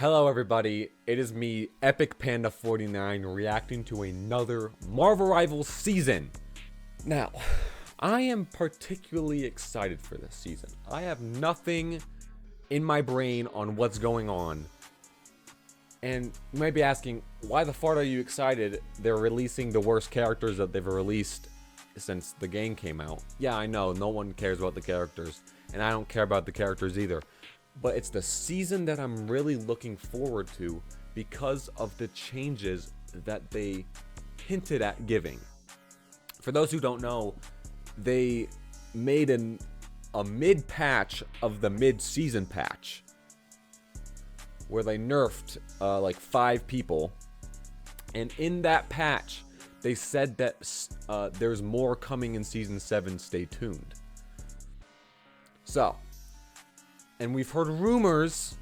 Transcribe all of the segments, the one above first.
Hello everybody, it is me, Epic Panda 49, reacting to another Marvel Rivals season. Now, I am particularly excited for this season. I have nothing in my brain on what's going on. And you might be asking, why the fart are you excited? They're releasing the worst characters that they've released since the game came out. Yeah, I know, no one cares about the characters, and I don't care about the characters either. But it's the season that I'm really looking forward to because of the changes that they hinted at giving. For those who don't know, they made a mid-patch of the mid-season patch where they nerfed like 5 people. And in that patch, they said that there's more coming in Season 7. Stay tuned. So, and we've heard rumors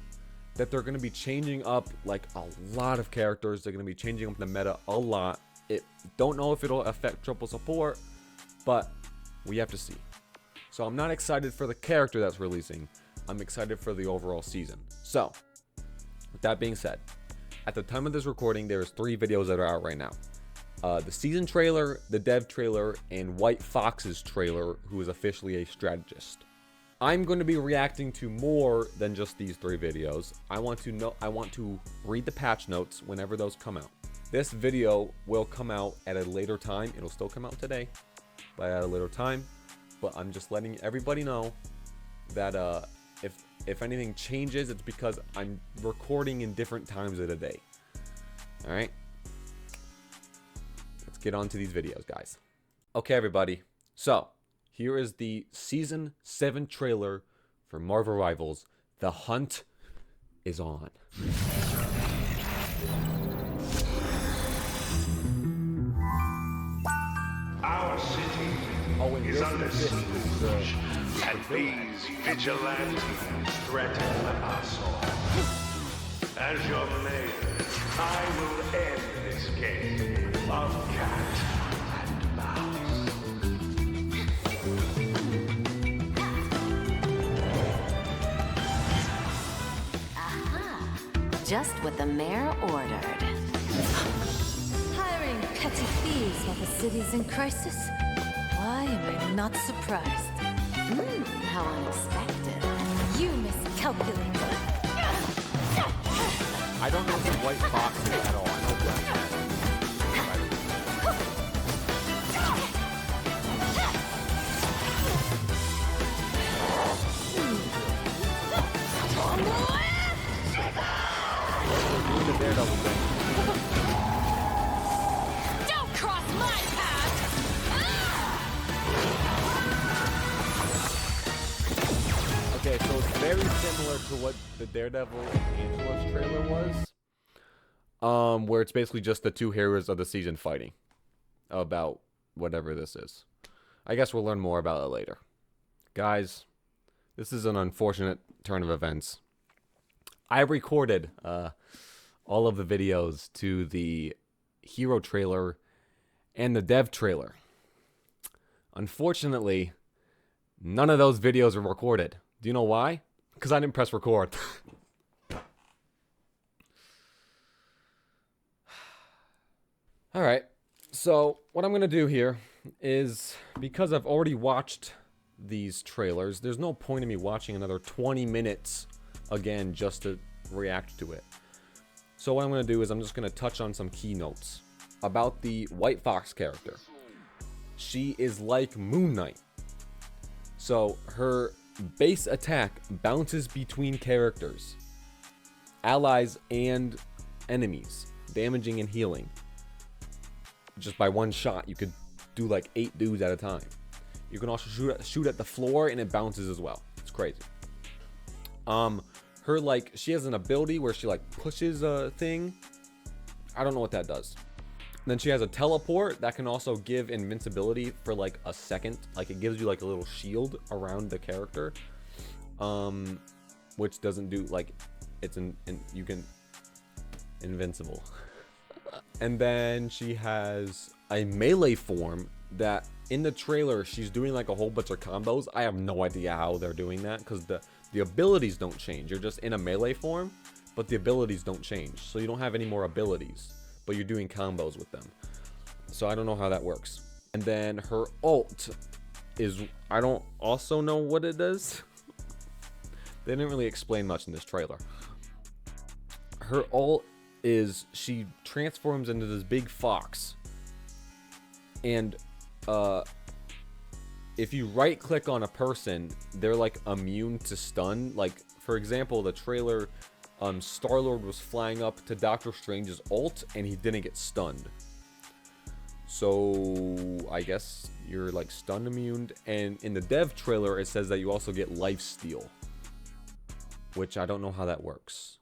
that they're going to be changing up like a lot of characters. They're going to be changing up the meta a lot. Don't know if it'll affect triple support, but we have to see. So I'm not excited for the character that's releasing. I'm excited for the overall season. So, with that being said, at the time of this recording, there's 3 videos that are out right now. The season trailer, the dev trailer, and White Fox's trailer, who is officially a strategist. I'm going to be reacting to more than just these 3 videos. I want to read the patch notes whenever those come out. This video will come out at a later time. It'll still come out today, but at a later time. But I'm just letting everybody know that if anything changes, it's because I'm recording in different times of the day. All right. Let's get on to these videos, guys. Okay, everybody. So, here is the Season 7 trailer for Marvel Rivals. The hunt is on. Our city is under siege, and these vigilantes threaten our soul. As your mayor, I will end this game of cat and mouse. Just what the mayor ordered. Hiring petty thieves while the city's in crisis? Why am I not surprised? How unexpected. You miscalculated. I don't know the White Fox at all. I know Black Cat. The Daredevil thing. Don't cross my path! Okay, so it's very similar to what the Daredevil and Angela's trailer was. Where it's basically just the 2 heroes of the season fighting about whatever this is. I guess we'll learn more about it later. Guys, this is an unfortunate turn of events. I recorded all of the videos to the hero trailer and the dev trailer. Unfortunately, none of those videos are recorded. Do you know why? Because I didn't press record. Alright, so what I'm going to do here is, because I've already watched these trailers, there's no point in me watching another 20 minutes again just to react to it. So what I'm going to do is I'm just going to touch on some keynotes about the White Fox character. She is like Moon Knight. So her base attack bounces between characters, allies, and enemies, damaging and healing. Just by one shot, you could do like 8 dudes at a time. You can also shoot at the floor, and it bounces as well. It's crazy. Her, like, she has an ability where she, like, pushes a thing. I don't know what that does. And then she has a teleport that can also give invincibility for, like, a second. Like, it gives you, like, a little shield around the character. Which doesn't do, like, you can... invincible. And then she has a melee form that, in the trailer, she's doing, like, a whole bunch of combos. I have no idea how they're doing that, because the abilities don't change. You're just in a melee form, but the abilities don't change. So you don't have any more abilities, but you're doing combos with them. So I don't know how that works. And then her ult is, I don't also know what it is. They didn't really explain much in this trailer. Her ult is she transforms into this big fox. And if you right click on a person, they're like immune to stun. Like, for example, the trailer, Star-Lord was flying up to Doctor Strange's ult and he didn't get stunned. So I guess you're like stun immune. And in the dev trailer, it says that you also get lifesteal, which I don't know how that works,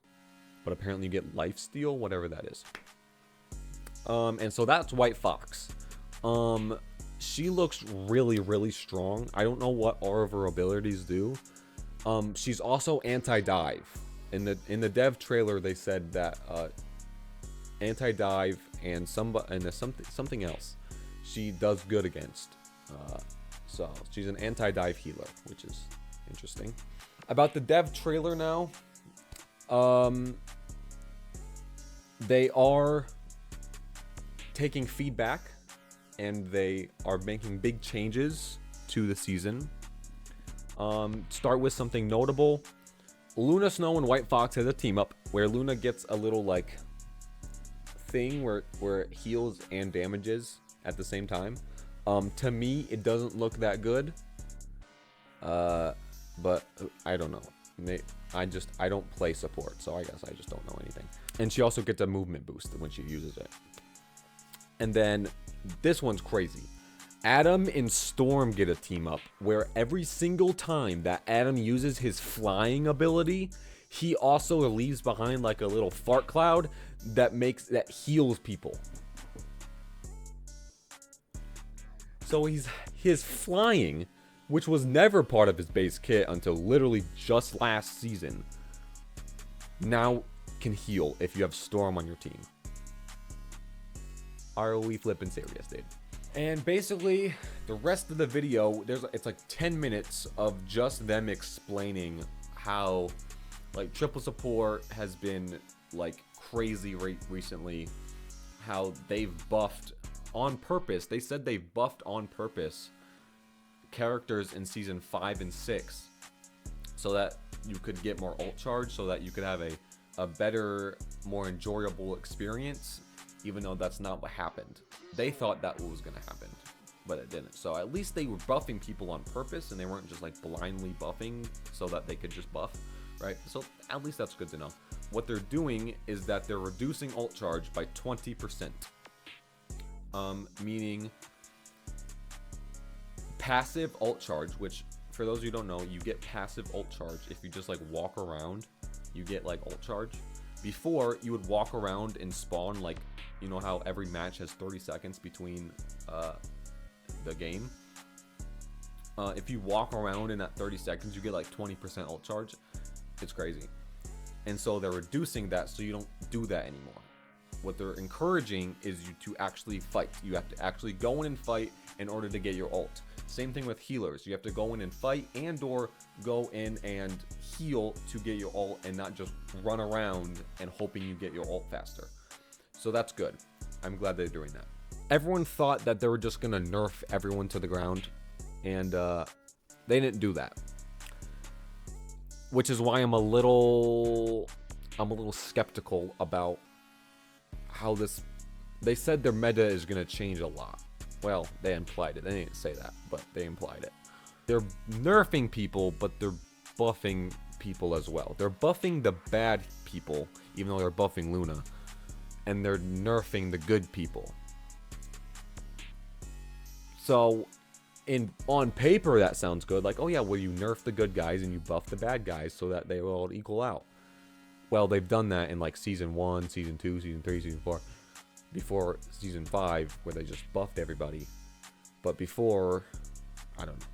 but apparently you get lifesteal, whatever that is. And so that's White Fox. She looks really, really strong. I don't know what all of her abilities do. She's also anti-dive. In the dev trailer, they said that anti-dive and something else she does good against. So she's an anti-dive healer, which is interesting. About the dev trailer now, they are taking feedback and they are making big changes to the season. Start with something notable. Luna Snow and White Fox has a team up where Luna gets a little like thing where it heals and damages at the same time. To me, it doesn't look that good. But I don't know. I don't play support, so I guess I just don't know anything. And she also gets a movement boost when she uses it. And then this one's crazy. Adam and Storm get a team up where every single time that Adam uses his flying ability, he also leaves behind like a little fart cloud that heals people. So his flying, which was never part of his base kit until literally just last season, now can heal if you have Storm on your team. Are we flipping serious, dude? And basically, the rest of the video, it's like 10 minutes of just them explaining how like triple support has been like crazy recently, how they've buffed on purpose. They said they buffed on purpose characters in season 5 and 6 so that you could get more ult charge, so that you could have a better, more enjoyable experience, even though that's not what happened. They thought that was going to happen, but it didn't. So at least they were buffing people on purpose, and they weren't just like blindly buffing so that they could just buff, right? So at least that's good to know. What they're doing is that they're reducing ult charge by 20%. Meaning passive ult charge, which for those who don't know, you get passive ult charge if you just like walk around, you get like ult charge. Before, you would walk around and spawn, like, you know how every match has 30 seconds between the game. If you walk around in that 30 seconds, you get like 20% ult charge. It's crazy. And so they're reducing that so you don't do that anymore. What they're encouraging is you to actually fight. You have to actually go in and fight in order to get your ult. Same thing with healers. You have to go in and fight and or go in and heal to get your ult, and not just run around and hoping you get your ult faster. So that's good. I'm glad they're doing that. Everyone thought that they were just going to nerf everyone to the ground, and they didn't do that. Which is why I'm a little skeptical about how this. They said their meta is going to change a lot. Well, they implied it. They didn't say that, but they implied it. They're nerfing people, but they're buffing people as well. They're buffing the bad people, even though they're buffing Luna, and they're nerfing the good people. So, on paper, that sounds good. Like, oh yeah, well, you nerf the good guys and you buff the bad guys so that they will all equal out. Well, they've done that in like season 1, season 2, season 3, season 4. Before season 5, where they just buffed everybody. But before, I don't know.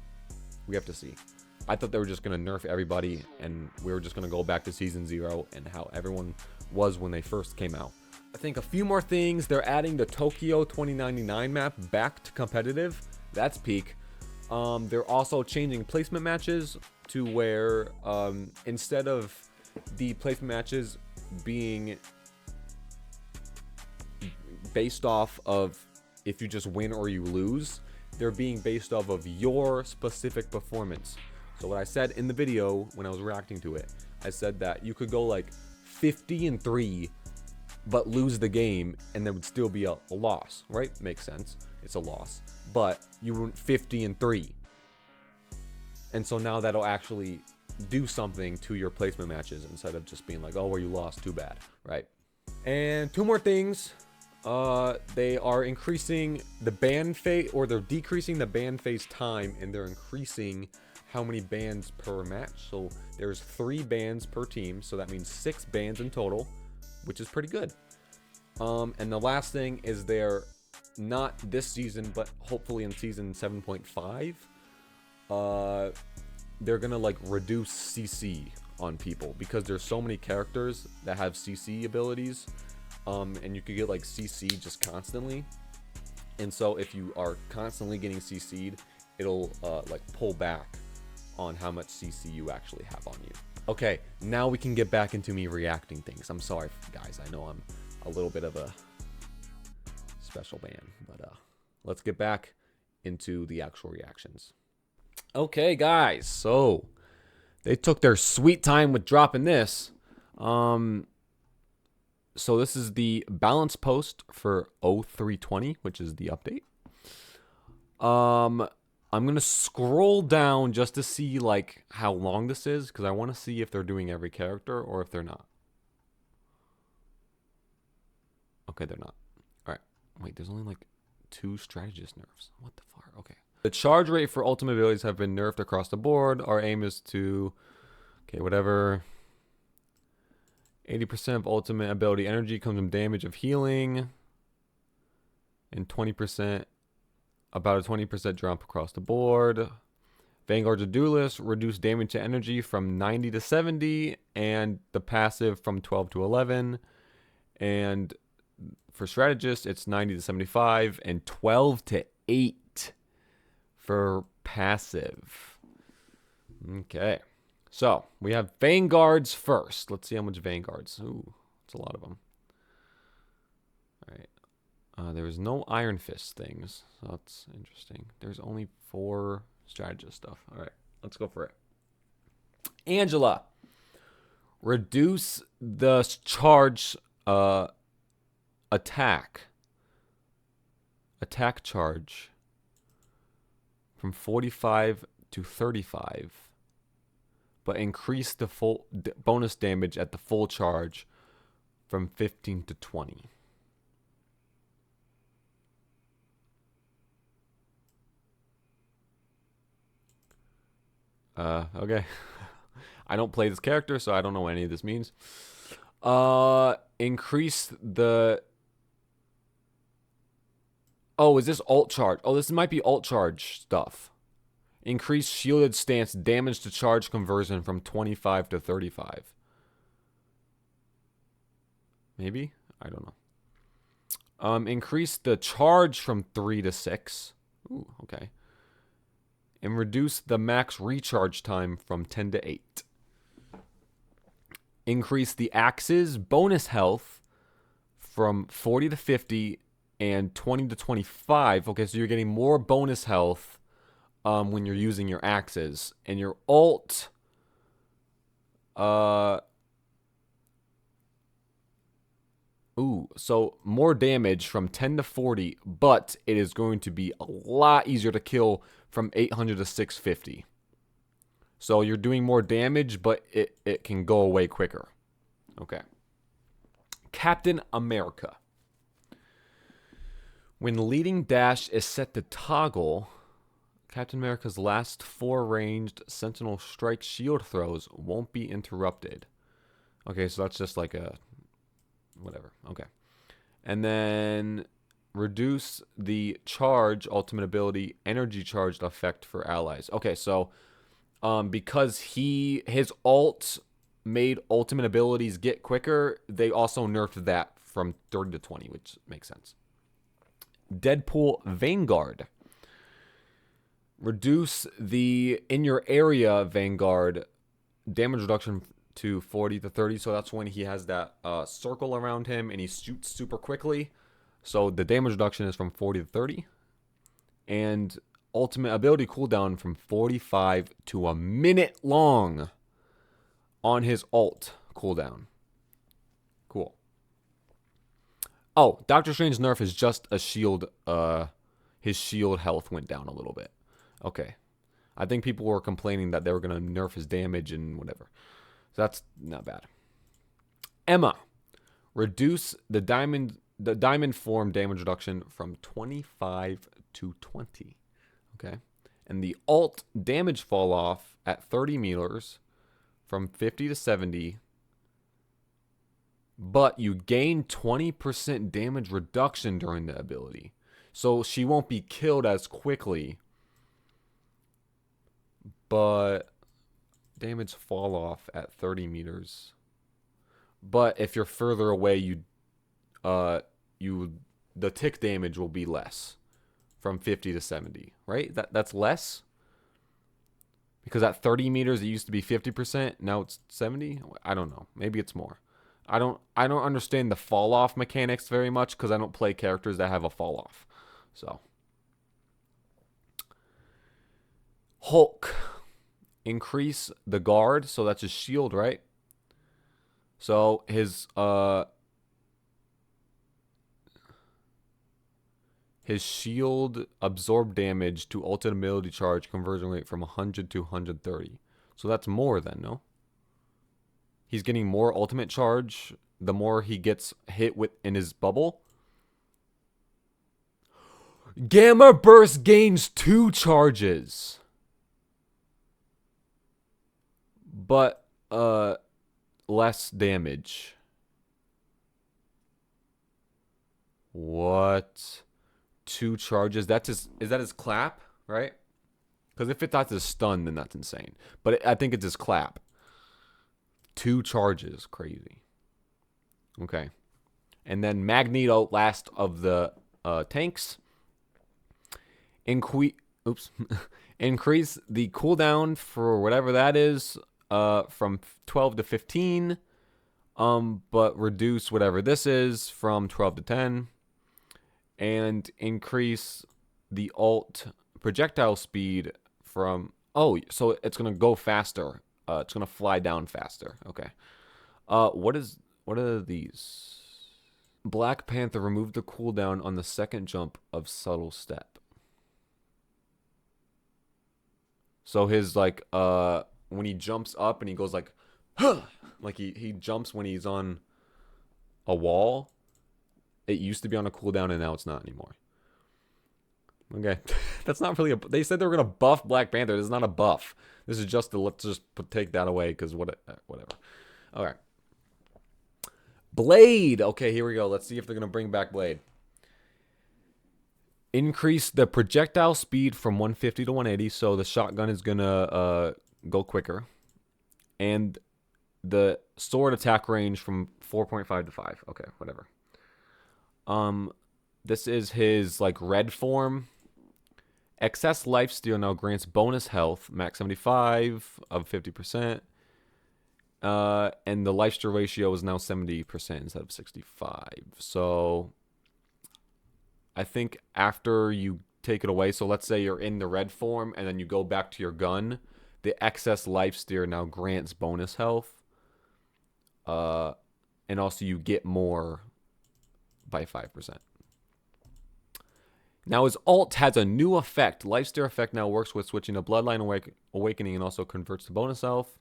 We have to see. I thought they were just going to nerf everybody, and we were just going to go back to season 0 and how everyone was when they first came out. I think a few more things. They're adding the Tokyo 2099 map back to competitive. That's peak. They're also changing placement matches to where instead of the placement matches being based off of if you just win or you lose. They're being based off of your specific performance. So what I said in the video when I was reacting to it, I said that you could go like 50-3 but lose the game and there would still be a loss, right? Makes sense. It's a loss. But you went 50-3. And so now that'll actually do something to your placement matches instead of just being like, oh, well, you lost, too bad, right? And two more things. They are increasing the ban phase, or they're decreasing the ban phase time, and they're increasing how many bans per match. So there's 3 bans per team, so that means 6 bans in total, which is pretty good. And the last thing is they're not this season, but hopefully in season 7.5, they're gonna like reduce CC on people because there's so many characters that have CC abilities, and you could get like CC just constantly. And so if you are constantly getting CC'd, it'll like pull back on how much CC you actually have on you. Okay, now we can get back into me reacting things. I'm sorry, guys. I know I'm a little bit of a special man, but let's get back into the actual reactions. Okay, guys, so they took their sweet time with dropping this. So this is the balance post for 0320, which is the update. I'm gonna scroll down just to see like how long this is, because I want to see if they're doing every character or if they're not. Okay, they're not. All right, wait, there's only like 2 strategist nerfs. What the fuck? Okay. The charge rate for ultimate abilities have been nerfed across the board. Our aim is to, okay, whatever. 80% of ultimate ability energy comes from damage of healing, and 20%. About a 20% drop across the board. Vanguard's a duelist. Reduce damage to energy from 90 to 70. And the passive from 12 to 11. And for strategist, it's 90 to 75. And 12 to 8 for passive. Okay. So, we have Vanguards first. Let's see how much Vanguards. Ooh, that's a lot of them. All right. There's no Iron Fist things, so that's interesting. There's only 4 strategist stuff. All right, let's go for it. Angela, reduce the charge attack charge from 45 to 35, but increase the full bonus damage at the full charge from 15 to 20. Okay. I don't play this character, so I don't know what any of this means. Increase the... Oh, is this alt charge? Oh, this might be alt charge stuff. Increase shielded stance damage to charge conversion from 25 to 35. Maybe? I don't know. Increase the charge from 3 to 6. Ooh, okay. And reduce the max recharge time from 10 to 8. Increase the axe's bonus health from 40 to 50 and 20 to 25. Okay, so you're getting more bonus health when you're using your axes. And your alt... Ooh, so more damage from 10 to 40, but it is going to be a lot easier to kill from 800 to 650. So you're doing more damage, but it can go away quicker. Okay. Captain America. When leading dash is set to toggle, Captain America's last 4 ranged Sentinel Strike shield throws won't be interrupted. Okay, so that's just like a... whatever. Okay. And then reduce the charge ultimate ability energy charged effect for allies. Okay, so because his ult made ultimate abilities get quicker, they also nerfed that from 30 to 20, which makes sense. Deadpool Vanguard. Reduce the in your area Vanguard damage reduction to 40 to 30. So that's when he has that circle around him and he shoots super quickly. So the damage reduction is from 40 to 30. And ultimate ability cooldown from 45 to a minute long on his ult cooldown. Cool. Oh, Doctor Strange nerf is just a shield. His shield health went down a little bit. Okay. I think people were complaining that they were going to nerf his damage and whatever. So that's not bad. Emma. Reduce the diamond form damage reduction from 25 to 20. Okay. And the ult damage fall off at 30 meters from 50 to 70. But you gain 20% damage reduction during the ability. So she won't be killed as quickly. But damage fall off at 30 meters. But if you're further away, the tick damage will be less from 50 to 70, right? That's less? Because at 30 meters it used to be 50%, now it's 70? I don't know. Maybe it's more. I don't understand the fall off mechanics very much because I don't play characters that have a fall off. So Hulk. Increase the guard, so that's his shield, right? So his shield absorb damage to ultimate ability charge conversion rate from 100 to 130. So that's more than, no? He's getting more ultimate charge the more he gets hit with in his bubble. Gamma burst gains 2 charges. But less damage. What? 2 charges? Is that his clap, right? Because if that's his stun, then that's insane. But I think it's his clap. 2 charges, crazy. Okay. And then Magneto, last of the tanks. Increase the cooldown for whatever that is. From 12 to 15, but reduce whatever this is from 12 to 10, and increase the ult projectile speed from, so it's gonna go faster. It's gonna fly down faster. Okay. What are these? Black Panther removed the cooldown on the second jump of subtle step. So his when he jumps up and he goes like, huh! Like he jumps when he's on a wall. It used to be on a cooldown and now it's not anymore. Okay. That's not really they said they were going to buff Black Panther. This is not a buff. This is just let's just take that away because whatever. All right. Blade. Okay, here we go. Let's see if they're going to bring back Blade. Increase the projectile speed from 150 to 180. So the shotgun is going to go quicker, and the sword attack range from 4.5 to 5. Okay, whatever. This is his red form. Excess lifesteal now grants bonus health, max 75 of 50%. And the lifesteal ratio is now 70% instead of 65. So I think after you take it away, so let's say you're in the red form and then you go back to your gun, the excess life steer now grants bonus health. And also you get more by 5%. Now his ult has a new effect. Life steer effect now works with switching to Bloodline Awakening and also converts to bonus health.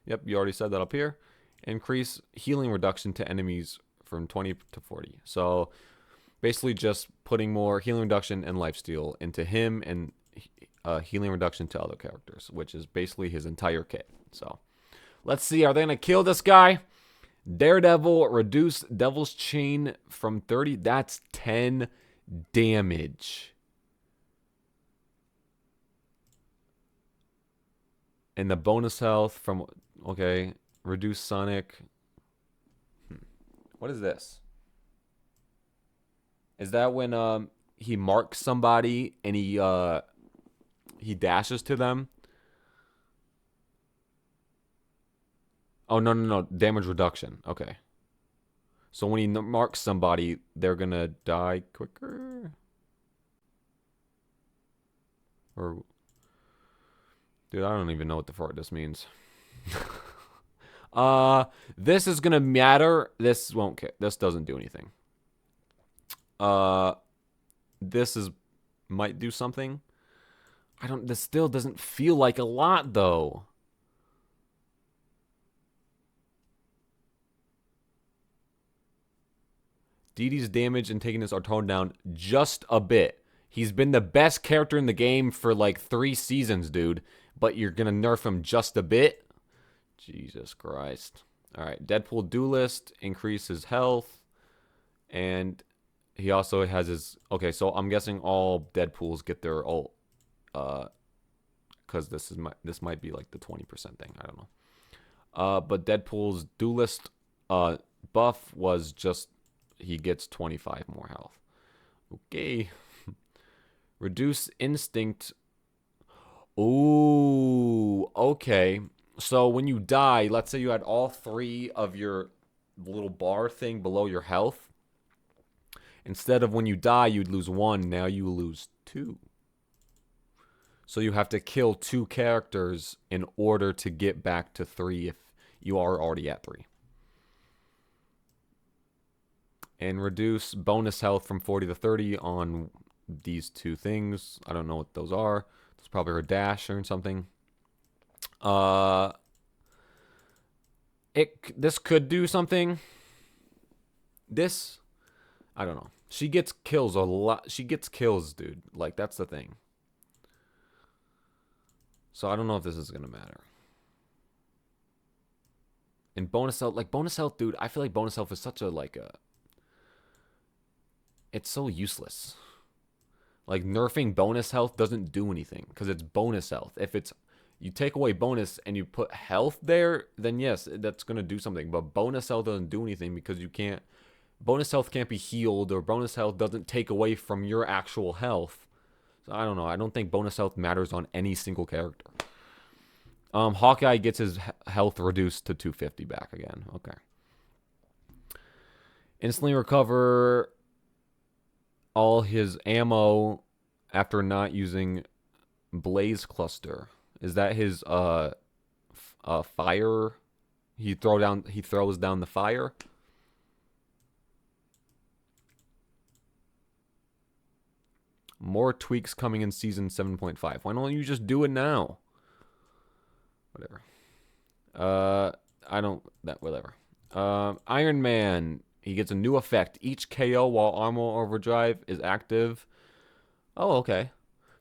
Yep, you already said that up here. Increase healing reduction to enemies from 20 to 40. So basically just putting more healing reduction and lifesteal into him and healing reduction to other characters, which is basically his entire kit. So let's see, are they going to kill this guy? Daredevil, reduce Devil's Chain from 30. That's 10 damage. And the bonus health from, okay, reduce Sonic. What is this? Is that when he marks somebody and he dashes to them? Oh, no, no, no. Damage reduction. Okay. So when he marks somebody, they're going to die quicker? Or... Dude, I don't even know what the fuck this means. This is going to matter. This won't care. This doesn't do anything. This is... might do something. This still doesn't feel like a lot, though. DD's damage and taking this are toned down just a bit. He's been the best character in the game for like 3 seasons, dude. But you're going to nerf him just a bit? Jesus Christ. Alright, Deadpool Duelist increases health. And he also has his... Okay, so I'm guessing all Deadpools get their ult. Because this might be like the 20% thing. I don't know. But Deadpool's Duelist buff was just... He gets 25 more health. Okay. Reduce instinct. Ooh, okay. So when you die, let's say you had all 3 of your little bar thing below your health. Instead of when you die, you'd lose 1. Now you lose 2. So you have to kill 2 characters in order to get back to 3 if you are already at 3. And reduce bonus health from 40 to 30 on these 2 things. I don't know what those are. It's probably her dash or something. This could do something. This, I don't know. She gets kills a lot. She gets kills, dude. Like, that's the thing. So I don't know if this is going to matter. And bonus health, dude, I feel like bonus health is such a, it's so useless. Like, nerfing bonus health doesn't do anything because it's bonus health. If it's you take away bonus and you put health there, then yes, that's going to do something. But bonus health doesn't do anything because you can't... Bonus health can't be healed, or bonus health doesn't take away from your actual health. So I don't know. I don't think bonus health matters on any single character. Hawkeye gets his health reduced to 250 back again. Okay. Instantly recover... all his ammo after not using Blaze Cluster. Is that his fire? He throws down the fire. More tweaks coming in season 7.5. Why don't you just do it now? Whatever. Whatever. Iron Man. He gets a new effect. Each KO while armor overdrive is active. Oh, okay.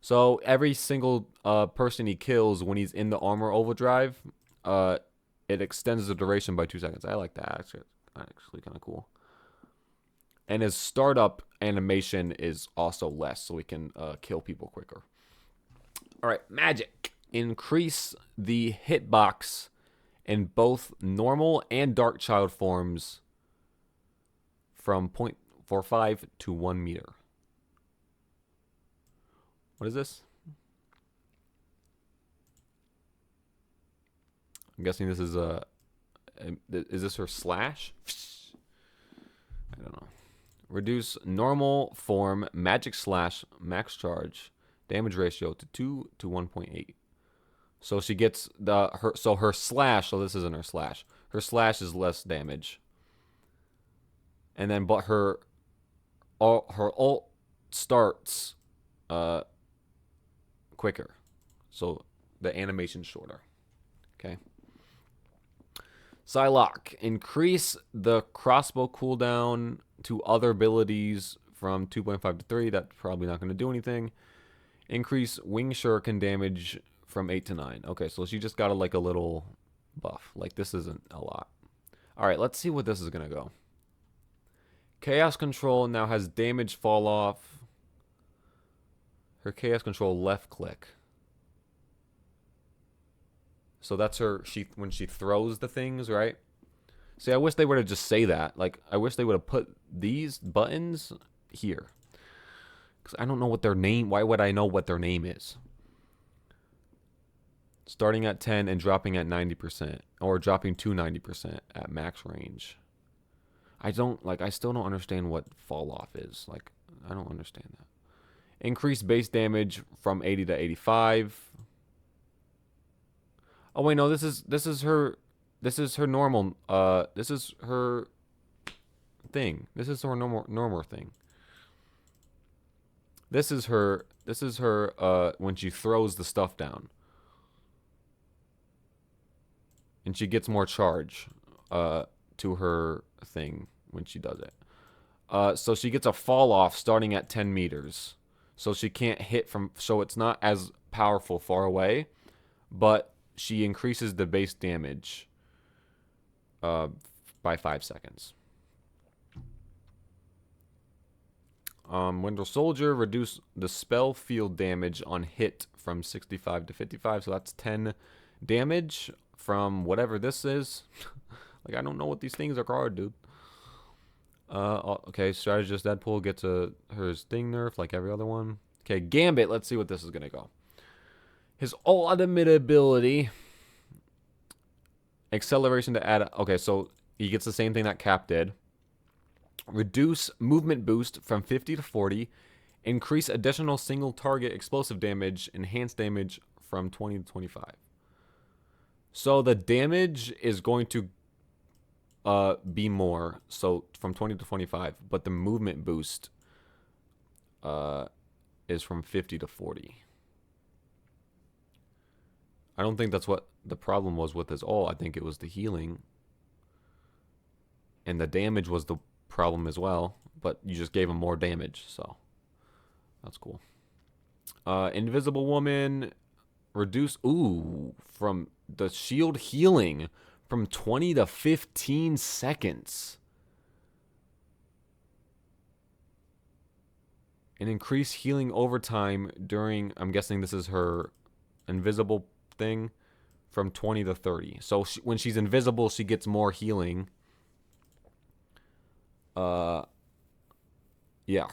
So every single person he kills when he's in the armor overdrive, it extends the duration by 2 seconds. I like that. Actually kind of cool. And his startup animation is also less, so he can kill people quicker. All right, magic. Increase the hitbox in both normal and Dark Child forms from 0.45 to 1 meter. What is this? I'm guessing this is is this her slash? I don't know. Reduce normal form magic slash max charge damage ratio to 2 to 1.8. So she gets her slash. So this isn't her slash. Her slash is less damage. And then, but her ult starts quicker, so the animation's shorter. Okay. Psylocke, increase the crossbow cooldown to other abilities from 2.5 to 3. That's probably not going to do anything. Increase wing shuriken damage from 8 to 9. Okay, so she just got a little buff. Like, this isn't a lot. All right, let's see what this is going to go. Chaos Control now has damage fall off. Her Chaos Control left click. So that's her when she throws the things, right? See, I wish they would have just say that. Like, I wish they would have put these buttons here. Because I don't know what their name... Why would I know what their name is? Starting at 10 and dropping at 90%, or dropping to 90% at max range. I still don't understand what fall off is. Like, I don't understand that. Increased base damage from 80 to 85. Oh wait, no, this is her normal, this is her thing. This is her normal thing. This is her when she throws the stuff down. And she gets more charge to her thing when she does it. So she gets a fall off starting at 10 meters. So she can't hit from, so it's not as powerful far away, but she increases the base damage by 5 seconds. Winter Soldier, reduce the spell field damage on hit from 65 to 55. So that's 10 damage from whatever this is. Like, I don't know what these things are called, dude. Okay, Strategist Deadpool gets her Sting nerf like every other one. Okay, Gambit, let's see what this is going to go. His ultimate ability, acceleration to add... Okay, so he gets the same thing that Cap did. Reduce movement boost from 50 to 40. Increase additional single target explosive damage. Enhance damage from 20 to 25. So the damage is going to be more, so from 20 to 25, but the movement boost is from 50 to 40. I don't think that's what the problem was with his ult. I think it was the healing. And the damage was the problem as well, but you just gave him more damage, so that's cool. Invisible Woman, reduce, from the shield healing from 20 to 15 seconds. And increase healing over time during, I'm guessing this is her invisible thing, from 20 to 30. So when she's invisible, she gets more healing. Yeah,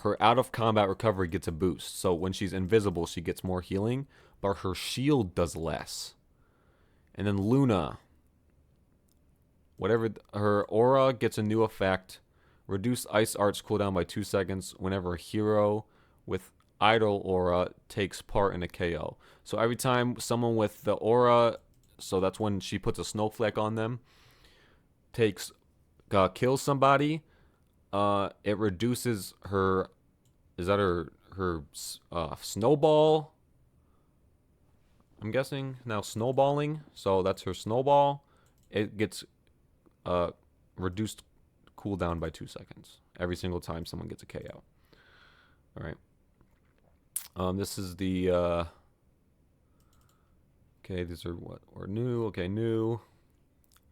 her out of combat recovery gets a boost. So when she's invisible, she gets more healing, but her shield does less. And then Luna, whatever, her aura gets a new effect. Reduce Ice Arts cooldown by 2 seconds whenever a hero with idle aura takes part in a KO. So every time someone with the aura, so that's when she puts a snowflake on them, kills somebody, it reduces her, is that her snowball? I'm guessing now snowballing. So that's her snowball. It gets reduced cooldown by 2 seconds every single time someone gets a KO. All right. This is the okay, these are what are new. Okay, new.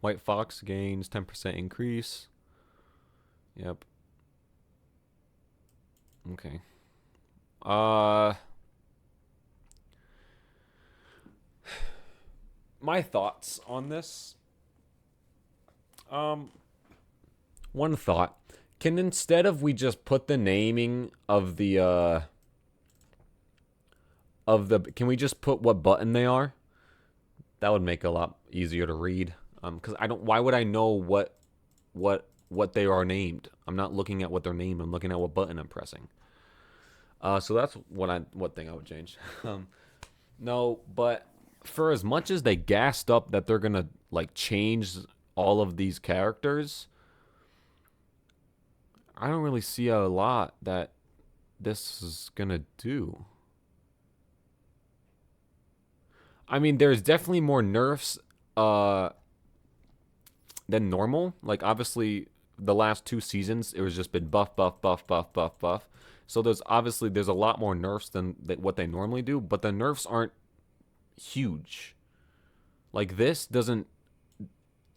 White Fox gains 10% increase. Yep. Okay. My thoughts on this. One thought. Can instead of we just put the naming of the can we just put what button they are? That would make it a lot easier to read. Because why would I know what they are named? I'm not looking at what they're named. I'm looking at what button I'm pressing. So that's what thing I would change. No, but for as much as they gassed up that they're gonna like change all of these characters, I don't really see a lot that this is gonna do. I mean, there's definitely more nerfs than normal. Like, obviously, the last 2 seasons, it was just been buff, buff, buff, buff, buff, buff. So there's a lot more nerfs than what they normally do, but the nerfs aren't huge. Like, this doesn't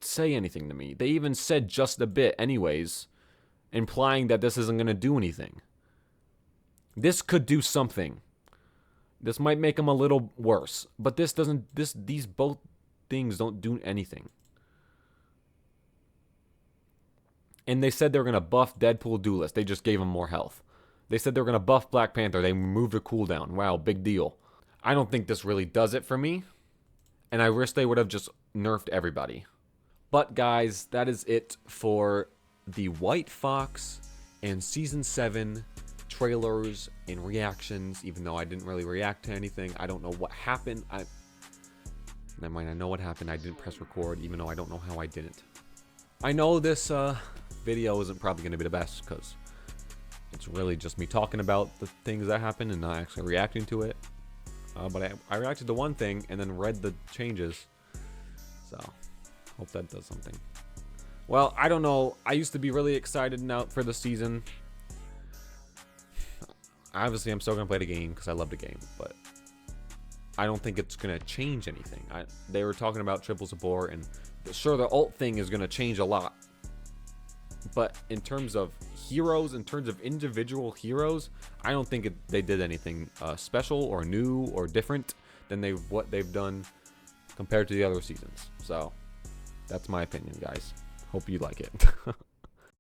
say anything to me. They even said just a bit anyways, implying that this isn't going to do anything. This could do something. This might make them a little worse, but this doesn't. These both things don't do anything. And they said they were gonna buff Deadpool Duelist. They just gave him more health. They said they were gonna buff Black Panther. They removed a cooldown. Wow, big deal. I don't think this really does it for me. And I wish they would have just nerfed everybody. But guys, that is it for the White Fox and Season 7 trailers and reactions, even though I didn't really react to anything. I don't know what happened. Never mind, I know what happened. I didn't press record, even though I don't know how I didn't. I know this video isn't probably going to be the best, because it's really just me talking about the things that happened and not actually reacting to it. But I reacted to one thing and then read the changes. So, hope that does something. Well, I don't know. I used to be really excited now for the season. Obviously, I'm still going to play the game because I love the game, but I don't think it's going to change anything. They were talking about triple support, and sure, the ult thing is going to change a lot. But in terms of heroes, in terms of individual heroes, I don't think they did anything special or new or different than what they've done compared to the other seasons. So, that's my opinion, guys. Hope you like it.